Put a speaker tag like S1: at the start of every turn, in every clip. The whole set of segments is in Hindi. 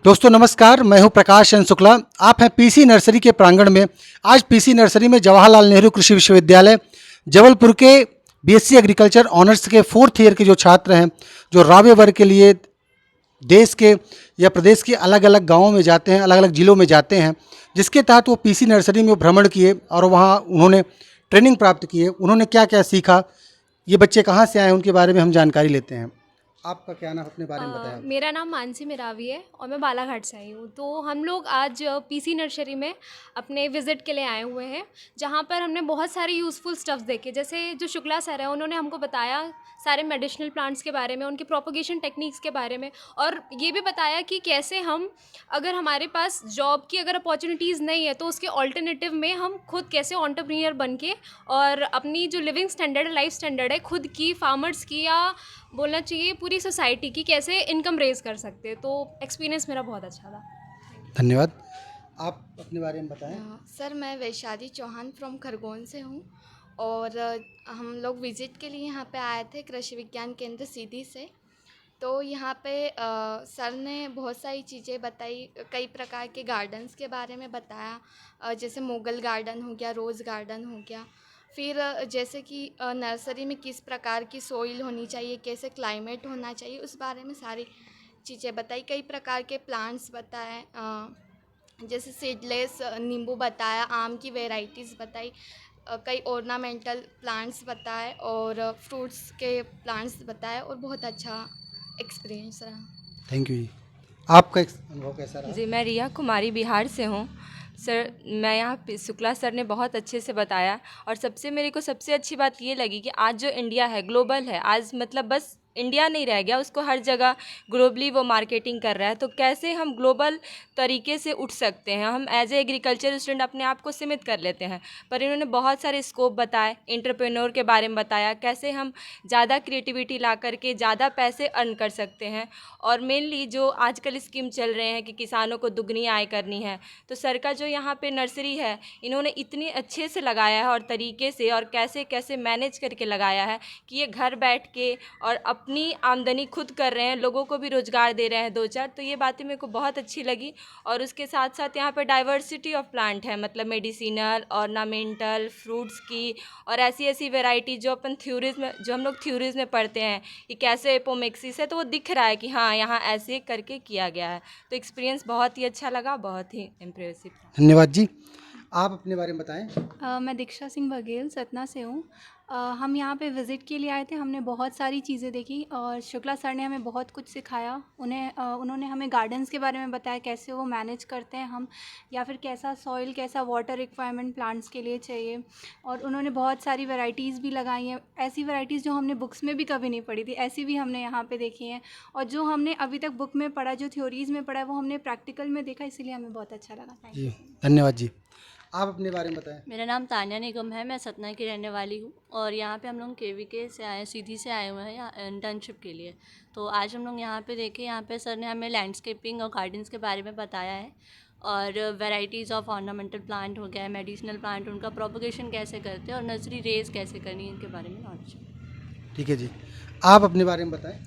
S1: दोस्तों नमस्कार, मैं हूं प्रकाश चंद्र शुक्ला। आप हैं पीसी नर्सरी के प्रांगण में। आज पीसी नर्सरी में जवाहरलाल नेहरू कृषि विश्वविद्यालय जबलपुर के बीएससी एग्रीकल्चर ऑनर्स के 4th ईयर के जो छात्र हैं, जो राबे वर्ग के लिए देश के या प्रदेश के अलग अलग गांवों में जाते हैं, अलग अलग ज़िलों में जाते हैं, जिसके तहत वो पीसी नर्सरी में भ्रमण किए और वहाँ उन्होंने ट्रेनिंग प्राप्त किए। उन्होंने क्या क्या सीखा, ये बच्चे कहाँ से आए, उनके बारे में हम जानकारी लेते हैं। आपका क्या नाम, अपने बारे में बताएं।
S2: मेरा नाम मानसी मिरावी है और मैं बालाघाट से आई हूँ। तो हम लोग आज पीसी नर्सरी में अपने विज़िट के लिए आए हुए हैं, जहाँ पर हमने बहुत सारे यूज़फुल स्टफ्स देखे। जैसे जो शुक्ला सर हैं, उन्होंने हमको बताया सारे मेडिसिनल प्लांट्स के बारे में, उनके प्रोपोगेशन टेक्निक्स के बारे में, और ये भी बताया कि कैसे हम, अगर हमारे पास जॉब की अगर अपॉर्चुनिटीज़ नहीं है, तो उसके ऑल्टरनेटिव में हम खुद कैसे एंटरप्रेन्योर बन के और अपनी जो लिविंग स्टैंडर्ड, लाइफ स्टैंडर्ड है खुद की, फार्मर्स की, या बोलना चाहिए पूरी सोसाइटी की, कैसे इनकम रेज कर सकते हैं। तो एक्सपीरियंस मेरा बहुत अच्छा था।
S1: धन्यवाद। आप अपने बारे में बताएं।
S3: सर, मैं वैशाली चौहान फ्रॉम खरगोन से हूँ और हम लोग विज़िट के लिए यहाँ पे आए थे कृषि विज्ञान केंद्र सीधी से। तो यहाँ पे सर ने बहुत सारी चीज़ें बताई, कई प्रकार के गार्डन्स के बारे में बताया, जैसे मुगल गार्डन हो गया, रोज़ गार्डन हो गया। फिर जैसे कि नर्सरी में किस प्रकार की सोइल होनी चाहिए, कैसे क्लाइमेट होना चाहिए, उस बारे में सारी चीज़ें बताई। कई प्रकार के प्लांट्स बताए, जैसे सीडलेस नींबू बताया, आम की वेराइटीज़ बताई, कई ऑर्नामेंटल प्लांट्स बताए और फ्रूट्स के प्लांट्स बताए, और बहुत अच्छा एक्सपीरियंस रहा।
S1: थैंक यू जी। आपका अनुभव कैसा रहा?
S4: जी, मैं रिया कुमारी बिहार से हूँ। सर, मैं यहाँ पे शुक्ला सर ने बहुत अच्छे से बताया, और मेरे को सबसे अच्छी बात ये लगी कि आज जो इंडिया है ग्लोबल है। आज मतलब बस इंडिया नहीं रह गया, उसको हर जगह ग्लोबली वो मार्केटिंग कर रहा है। तो कैसे हम ग्लोबल तरीके से उठ सकते हैं। हम एज ए एग्रीकल्चर स्टूडेंट अपने आप को सीमित कर लेते हैं, पर इन्होंने बहुत सारे स्कोप बताए, एंटरप्रेन्योर के बारे में बताया, कैसे हम ज़्यादा क्रिएटिविटी ला करके ज़्यादा पैसे अर्न कर सकते हैं। और मेनली जो आजकल स्कीम चल रहे हैं कि किसानों को दुगनी आय करनी है, तो सर का जो यहाँ पे नर्सरी है, इन्होंने इतने अच्छे से लगाया है और तरीके से, और कैसे कैसे मैनेज करके लगाया है कि ये घर बैठ के और अपनी आमदनी खुद कर रहे हैं, लोगों को भी रोज़गार दे रहे हैं 2-4। तो ये बातें मेरे को बहुत अच्छी लगी। और उसके साथ साथ यहाँ पे डाइवर्सिटी ऑफ प्लांट है, मतलब मेडिसिनल, ऑर्नामेंटल, फ्रूट्स की, और ऐसी ऐसी वेराइटी जो हम लोग थ्योरीज में पढ़ते हैं कि कैसे एपोमेक्सिस है, तो वो दिख रहा है कि हाँ यहाँ ऐसे करके किया गया है। तो एक्सपीरियंस बहुत ही अच्छा लगा, बहुत ही इम्प्रेसिव था।
S1: धन्यवाद जी। आप अपने बारे में बताएं।
S5: मैं दीक्षा सिंह बघेल सतना से हूँ। हम यहाँ पे विज़िट के लिए आए थे। हमने बहुत सारी चीज़ें देखी और शुक्ला सर ने हमें बहुत कुछ सिखाया। उन्होंने हमें गार्डन्स के बारे में बताया, कैसे वो मैनेज करते हैं हम, या फिर कैसा सॉइल, कैसा वाटर रिक्वायरमेंट प्लांट्स के लिए चाहिए। और उन्होंने बहुत सारी वैरायटीज़ भी लगाई हैं, ऐसी वैरायटीज़ जो हमने बुक्स में भी कभी नहीं पढ़ी थी, ऐसी भी हमने यहाँ पे देखी हैं। और जो हमने अभी तक बुक में पढ़ा, जो थ्योरीज़ में पढ़ा है, वो हमने प्रैक्टिकल में देखा, इसीलिए हमें बहुत अच्छा लगा। थैंक
S1: जी
S5: यू।
S1: धन्यवाद जी। आप अपने बारे में बताएं।
S6: मेरा नाम तान्या निगम है, मैं सतना की रहने वाली हूँ और यहाँ पे हम लोग केवीके से आए, सीधी से आए हुए हैं यहाँ इंटर्नशिप के लिए। तो आज हम लोग यहाँ पे देखे, यहाँ पे सर ने हमें लैंडस्केपिंग और गार्डन्स के बारे में बताया है, और वैरायटीज़ ऑफ ऑर्नामेंटल प्लांट हो गया, मेडिसिनल प्लांट, उनका प्रोपगेशन कैसे करते हैं और नर्सरी रेज कैसे करनी है, इनके बारे में नॉलेज।
S1: ठीक है जी। आप अपने बारे में बताएं।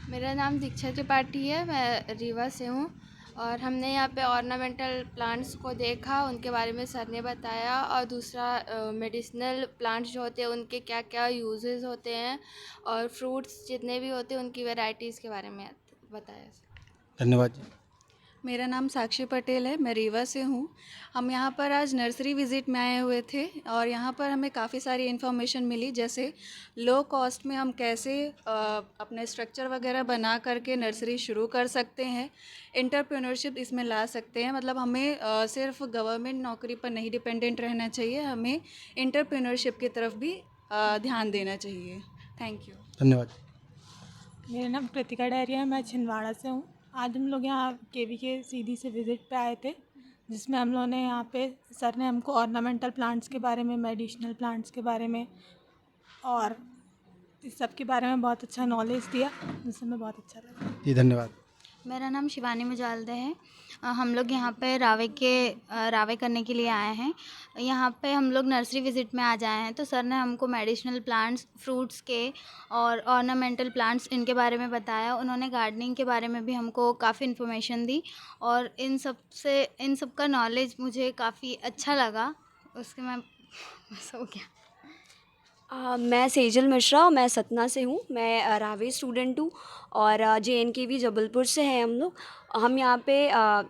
S3: मेरा नाम दीक्षा त्रिपाठी है, मैं रीवा से हूँ और हमने यहाँ पे ऑर्नामेंटल प्लांट्स को देखा, उनके बारे में सर ने बताया। और दूसरा मेडिसिनल प्लांट्स जो होते हैं उनके क्या क्या यूजेस होते हैं, और फ्रूट्स जितने भी होते हैं उनकी वैरायटीज़ के बारे में बताया।
S1: धन्यवाद जी।
S5: मेरा नाम साक्षी पटेल है, मैं रीवा से हूँ। हम यहाँ पर आज नर्सरी विज़िट में आए हुए थे और यहाँ पर हमें काफ़ी सारी इन्फॉर्मेशन मिली, जैसे लो कॉस्ट में हम कैसे अपने स्ट्रक्चर वगैरह बना करके नर्सरी शुरू कर सकते हैं, एंटरप्रेन्योरशिप इसमें ला सकते हैं। मतलब हमें सिर्फ गवर्नमेंट नौकरी पर नहीं डिपेंडेंट रहना चाहिए, हमें एंटरप्रेन्योरशिप की तरफ भी ध्यान देना चाहिए। Thank you.
S1: धन्यवाद।
S7: मेरा नाम कृतिका डहरिया है, मैं छिंदवाड़ा से हूँ। आज हम लोग यहाँ केवीके सीधी से विज़िट पे आए थे, जिसमें हम लोगों ने यहाँ पे सर ने हमको ऑर्नामेंटल प्लांट्स के बारे में, मेडिसिनल प्लांट्स के बारे में और इस सब के बारे में बहुत अच्छा नॉलेज दिया, जिससे हमें बहुत अच्छा लगा।
S1: जी धन्यवाद।
S8: मेरा नाम शिवानी मुजालदे है। हम लोग यहाँ पे रावे करने के लिए आए हैं। यहाँ पे हम लोग नर्सरी विज़िट में आज आए हैं, तो सर ने हमको मेडिसिनल प्लांट्स, फ्रूट्स के और ऑर्नामेंटल प्लांट्स इनके बारे में बताया। उन्होंने गार्डनिंग के बारे में भी हमको काफ़ी इन्फॉर्मेशन दी और इन सब का नॉलेज मुझे काफ़ी अच्छा लगा। उसके मैं बस हो गया।
S9: मैं सेजल मिश्रा और मैं सतना से हूँ। मैं रावे स्टूडेंट हूँ और JNKV जबलपुर से हैं हम लोग। हम यहाँ पे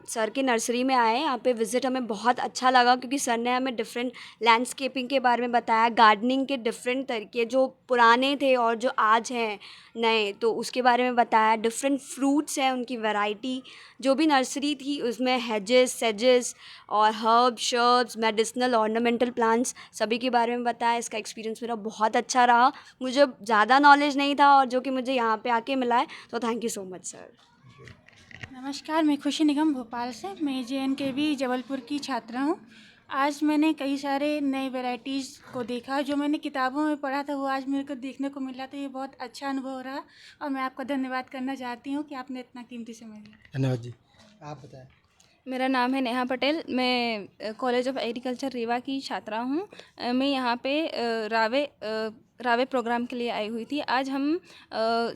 S9: सर के नर्सरी में आए हैं। यहाँ पे विज़िट हमें बहुत अच्छा लगा क्योंकि सर ने हमें डिफरेंट लैंडस्केपिंग के बारे में बताया, गार्डनिंग के डिफरेंट तरीके जो पुराने थे और जो आज हैं नए, तो उसके बारे में बताया। डिफरेंट फ्रूट्स हैं, उनकी वैरायटी, जो भी नर्सरी थी उसमें हेजेस, सेजेस और herb, shrubs, medicinal, ornamental plants सभी के बारे में बताया। इसका एक्सपीरियंस मेरा बहुत अच्छा रहा। मुझे ज़्यादा नॉलेज नहीं था और जो कि मुझे यहाँ पे आके मिला है, तो thank you so much sir.
S10: नमस्कार, मैं खुशी निगम भोपाल से। मैं JNKV जबलपुर की छात्रा हूँ। आज मैंने कई सारे नए वैरायटीज़ को देखा। जो मैंने किताबों में पढ़ा था वो आज मेरे को देखने को मिला, तो ये बहुत अच्छा अनुभव रहा और मैं आपका धन्यवाद करना चाहती हूँ कि आपने इतना कीमती समय दिया।
S1: धन्यवाद जी। आप बताएं।
S11: मेरा नाम है नेहा पटेल। मैं कॉलेज ऑफ एग्रीकल्चर रीवा की छात्रा हूँ। मैं यहाँ पे रावे प्रोग्राम के लिए आई हुई थी। आज हम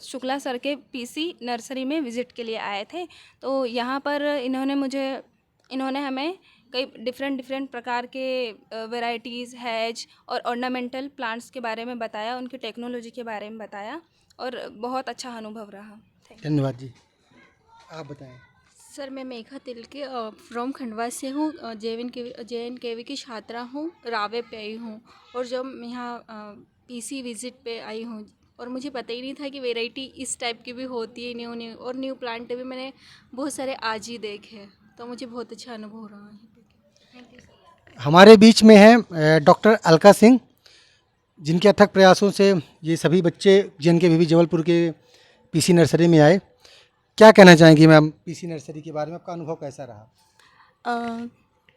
S11: शुक्ला सर के PC नर्सरी में विज़िट के लिए आए थे। तो यहाँ पर इन्होंने हमें कई डिफरेंट प्रकार के वैरायटीज़, हैज और ऑर्नामेंटल प्लांट्स के बारे में बताया, उनकी टेक्नोलॉजी के बारे में बताया और बहुत अच्छा अनुभव रहा।
S1: धन्यवाद जी। आप बताएं।
S12: सर, मैं मेघा तिलके फ्रॉम खंडवा से हूँ। JNKV की छात्रा हूँ, रावे पे आई हूँ और जब यहाँ PC विज़िट पे आई हूँ और मुझे पता ही नहीं था कि वैरायटी इस टाइप की भी होती है। न्यू प्लांट भी मैंने बहुत सारे आज ही देखे, तो मुझे बहुत अच्छा अनुभव रहा है।
S1: हमारे बीच में हैं डॉक्टर अलका सिंह, जिनके अथक प्रयासों से ये सभी बच्चे JNKV जबलपुर के PC नर्सरी में आए। क्या कहना चाहेंगी मैम PC नर्सरी के बारे में? आपका अनुभव कैसा रहा?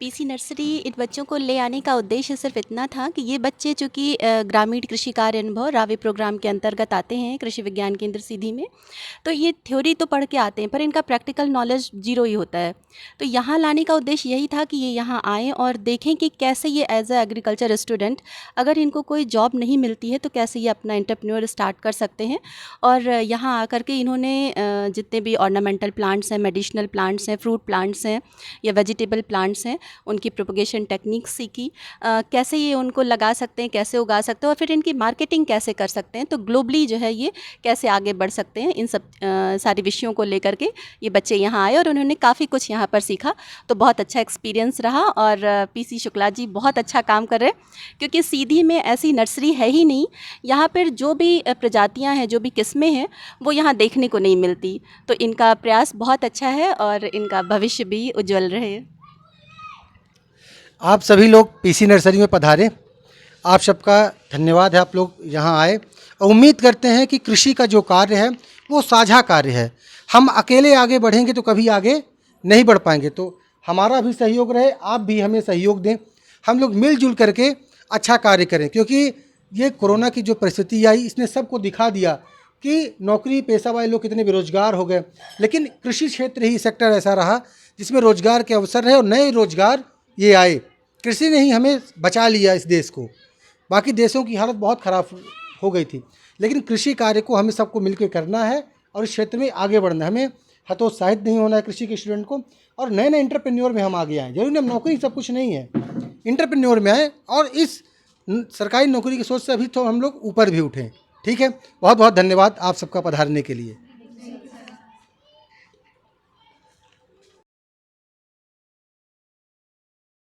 S13: PC नर्सरी इन बच्चों को ले आने का उद्देश्य सिर्फ इतना था कि ये बच्चे चूँकि ग्रामीण कृषि कार्य अनुभव रावे प्रोग्राम के अंतर्गत आते हैं कृषि विज्ञान केंद्र सीधी में, तो ये थ्योरी तो पढ़ के आते हैं पर इनका प्रैक्टिकल नॉलेज जीरो ही होता है। तो यहाँ लाने का उद्देश्य यही था कि ये यहाँ आएँ और देखें कि कैसे ये एज ए एग्रीकल्चर स्टूडेंट, अगर इनको कोई जॉब नहीं मिलती है तो कैसे ये अपना एंटरप्रेन्योर स्टार्ट कर सकते हैं। और यहाँ आकर के इन्होंने जितने भी ऑर्नामेंटल प्लांट्स हैं, मेडिसिनल प्लांट्स हैं, फ्रूट प्लांट्स हैं या वेजिटेबल प्लांट्स हैं, उनकी प्रोपगेशन टेक्निक सीखी, कैसे ये उनको लगा सकते हैं, कैसे उगा सकते हैं और फिर इनकी मार्केटिंग कैसे कर सकते हैं, तो ग्लोबली जो है ये कैसे आगे बढ़ सकते हैं। इन सब सारे विषयों को लेकर के ये बच्चे यहाँ आए और उन्होंने काफ़ी कुछ यहाँ पर सीखा। तो बहुत अच्छा एक्सपीरियंस रहा और PC शुक्ला जी बहुत अच्छा काम कर रहे हैं क्योंकि सीधी में ऐसी नर्सरी है ही नहीं। यहाँ पर जो भी प्रजातियाँ हैं, जो भी किस्में हैं, वो यहाँ देखने को नहीं मिलती। तो इनका प्रयास बहुत अच्छा है और इनका भविष्य भी उज्जवल रहे।
S1: आप सभी लोग PC नर्सरी में पधारे। आप सबका धन्यवाद है, आप लोग यहाँ आए। उम्मीद करते हैं कि कृषि का जो कार्य है वो साझा कार्य है। हम अकेले आगे बढ़ेंगे तो कभी आगे नहीं बढ़ पाएंगे। तो हमारा भी सहयोग रहे, आप भी हमें सहयोग दें, हम लोग मिलजुल करके अच्छा कार्य करें। क्योंकि ये कोरोना की जो परिस्थिति आई, इसने सबको दिखा दिया कि नौकरी पेशा वाले लोग कितने बेरोजगार हो गए, लेकिन कृषि क्षेत्र ही सेक्टर ऐसा रहा जिसमें रोजगार के अवसर रहे और नए रोजगार ये आए। कृषि ने ही हमें बचा लिया इस देश को। बाकी देशों की हालत बहुत ख़राब हो गई थी, लेकिन कृषि कार्य को हमें सबको मिलकर करना है और इस क्षेत्र में आगे बढ़ना है। हमें हतोत्साहित नहीं होना है कृषि के स्टूडेंट को, और नए नए एंटरप्रेन्योर में हम आगे आएँ। जरूरी नहीं हम नौकरी सब कुछ नहीं है, एंटरप्रेन्योर में आए और इस सरकारी नौकरी की सोच से अभी तो हम लोग ऊपर भी उठें। ठीक है, बहुत बहुत धन्यवाद आप सबका पधारने के लिए।